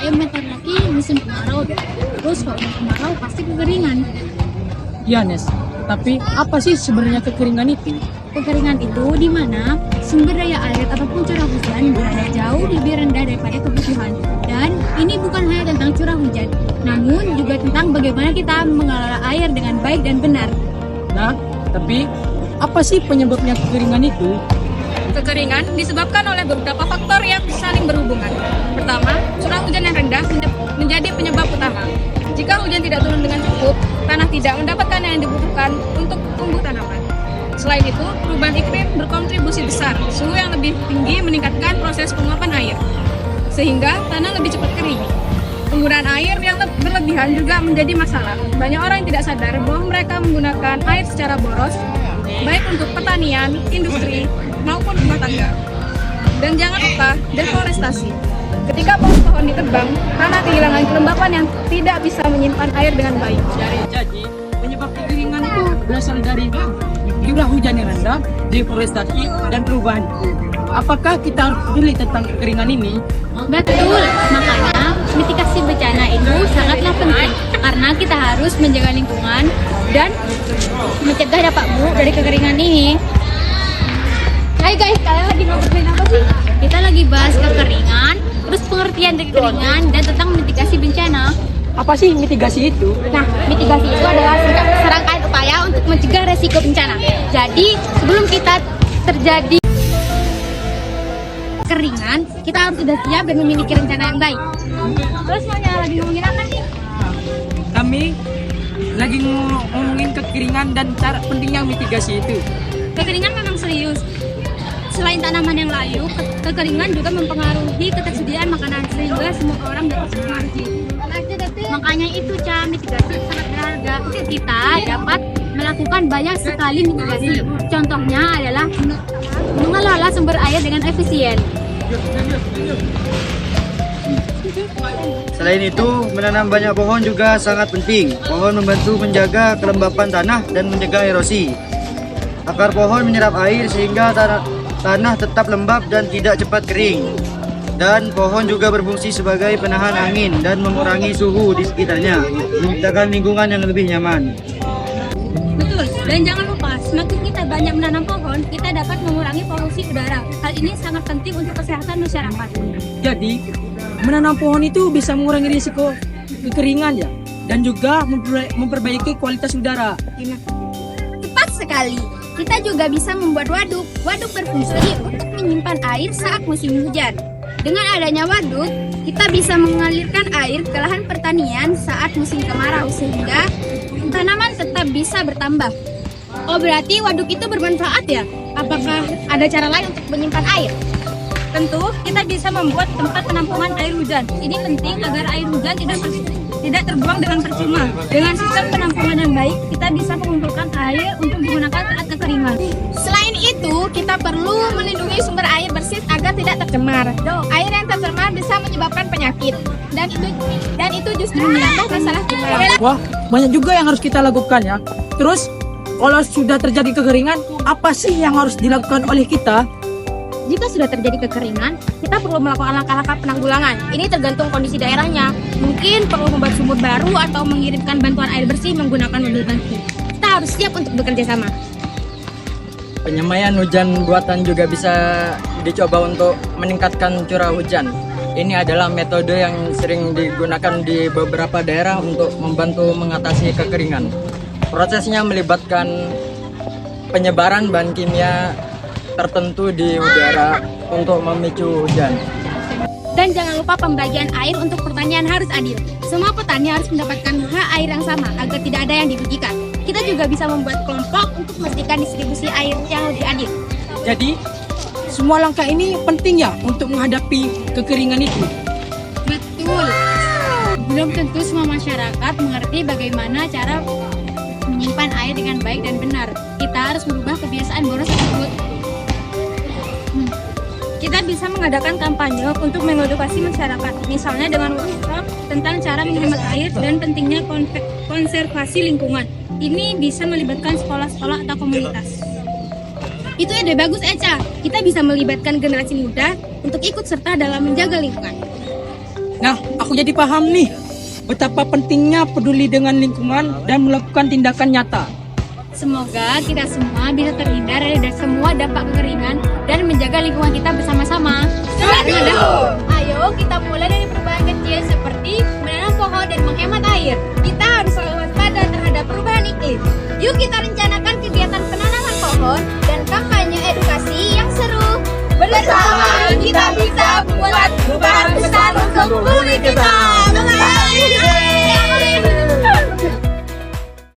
air bentar lagi musim kemarau. Terus kalau kemarau pasti kekeringan. Ya, Nes. Tapi apa sih sebenarnya kekeringan itu? Kekeringan itu di mana sumber daya air ataupun curah hujan berada jauh lebih rendah daripada kebutuhan. Dan ini bukan hanya tentang curah hujan, namun juga tentang bagaimana kita mengelola air dengan baik dan benar. Nah, tapi apa sih penyebabnya kekeringan itu? Kekeringan disebabkan oleh beberapa faktor yang saling berhubungan. Pertama, curah hujan yang rendah menjadi penyebab utama. Jika hujan tidak turun dengan cukup, tanah tidak mendapatkan yang dibutuhkan untuk tumbuh tanaman. Selain itu, perubahan iklim berkontribusi besar. Suhu yang lebih tinggi meningkatkan proses penguapan air, sehingga tanah lebih cepat kering. Penggunaan air yang berlebihan juga menjadi masalah. Banyak orang yang tidak sadar bahwa mereka menggunakan air secara boros, baik untuk pertanian, industri, maupun rumah tangga. Dan jangan lupa deforestasi. Ketika pohon-pohon ditebang, tanah kehilangan kelembapan yang tidak bisa menyimpan air dengan baik. Jadi, penyebab kekeringan itu berasal dari curah hujan yang rendah, deforestasi, dan perubahan iklim. Apakah kita harus peduli tentang kekeringan ini? Betul, makanya mitigasi bencana itu sangatlah penting karena kita harus menjaga lingkungan dan mencegah dampak buruk dari kekeringan ini. Hai guys, kalian lagi ngobrolin apa sih? Kita lagi bahas kekeringan, terus pengertian dari kekeringan dan tentang mitigasi bencana. Apa sih mitigasi itu? Nah, mitigasi itu adalah serangkaian upaya untuk mencegah resiko bencana. Jadi, sebelum kita terjadi kekeringan, kita harus sudah siap dan memiliki rencana yang baik. Terus lagi ngomongin apa nih? Kami lagi ngomongin kekeringan dan cara pentingnya mitigasi itu. Kekeringan memang serius. Selain tanaman yang layu, kekeringan juga mempengaruhi ketersediaan makanan sehingga semua orang dapat terpengaruh. Makanya itu cara mitigasi sangat berharga. Kita dapat melakukan banyak sekali mitigasi. Contohnya adalah mengelola sumber air dengan efisien. Selain itu, menanam banyak pohon juga sangat penting. Pohon membantu menjaga kelembapan tanah dan mencegah erosi. Akar pohon menyerap air sehingga tanah tetap lembab dan tidak cepat kering. Dan pohon juga berfungsi sebagai penahan angin dan mengurangi suhu di sekitarnya, menciptakan lingkungan yang lebih nyaman. Betul, dan jangan lupa, semakin kita banyak menanam pohon, kita dapat mengurangi polusi udara. Hal ini sangat penting untuk kesehatan masyarakat. Jadi, menanam pohon itu bisa mengurangi risiko kekeringan ya, dan juga memperbaiki kualitas udara. Tepat sekali. Kita juga bisa membuat waduk. Waduk berfungsi untuk menyimpan air saat musim hujan. Dengan adanya waduk, kita bisa mengalirkan air ke lahan pertanian saat musim kemarau sehingga tanaman tetap bisa bertambah. Oh, berarti waduk itu bermanfaat ya? Apakah ada cara lain untuk menyimpan air? Tentu, kita bisa membuat tempat penampungan air hujan. Ini penting agar air hujan tidak terbuang dengan percuma. Dengan sistem penampungan yang baik, kita bisa mengumpulkan air untuk digunakan saat kekeringan. Selain itu, kita perlu melindungi sumber air bersih agar tidak tercemar. Air yang tercemar bisa menyebabkan penyakit, dan itu justru menambah masalah kita. Wah, banyak juga yang harus kita lakukan ya. Terus, kalau sudah terjadi kekeringan, apa sih yang harus dilakukan oleh kita? Jika sudah terjadi kekeringan, kita perlu melakukan langkah-langkah penanggulangan. Ini tergantung kondisi daerahnya. Mungkin perlu membuat sumur baru atau mengirimkan bantuan air bersih menggunakan mobil tangki. Kita harus siap untuk bekerja sama. Penyemaian hujan buatan juga bisa dicoba untuk meningkatkan curah hujan. Ini adalah metode yang sering digunakan di beberapa daerah untuk membantu mengatasi kekeringan. Prosesnya melibatkan penyebaran bahan kimia tertentu di udara untuk memicu hujan. Dan jangan lupa pembagian air untuk pertanian harus adil. Semua petani harus mendapatkan hak air yang sama agar tidak ada yang dirugikan. Kita juga bisa membuat kelompok untuk memastikan distribusi air yang lebih adil. Jadi, semua langkah ini penting ya untuk menghadapi kekeringan itu. Betul. Belum tentu semua masyarakat mengerti bagaimana cara menyimpan air dengan baik dan benar. Kita harus merubah kebiasaan boros tersebut. Kita bisa mengadakan kampanye untuk mengedukasi masyarakat, misalnya dengan workshop tentang cara menghemat air dan pentingnya konservasi lingkungan. Ini bisa melibatkan sekolah-sekolah atau komunitas. Itu ide bagus, Eca. Kita bisa melibatkan generasi muda untuk ikut serta dalam menjaga lingkungan. Nah, aku jadi paham nih betapa pentingnya peduli dengan lingkungan dan melakukan tindakan nyata. Semoga kita semua bisa terhindar dari semua dampak kekeringan dan menjaga lingkungan kita bersama-sama. Ayo kita mulai dari perubahan kecil seperti menanam pohon dan menghemat air. Kita harus selalu waspada terhadap perubahan iklim. Yuk kita rencanakan kegiatan penanaman pohon dan kampanye edukasi yang seru. Bersama kita bisa membuat perubahan besar untuk bumi kita.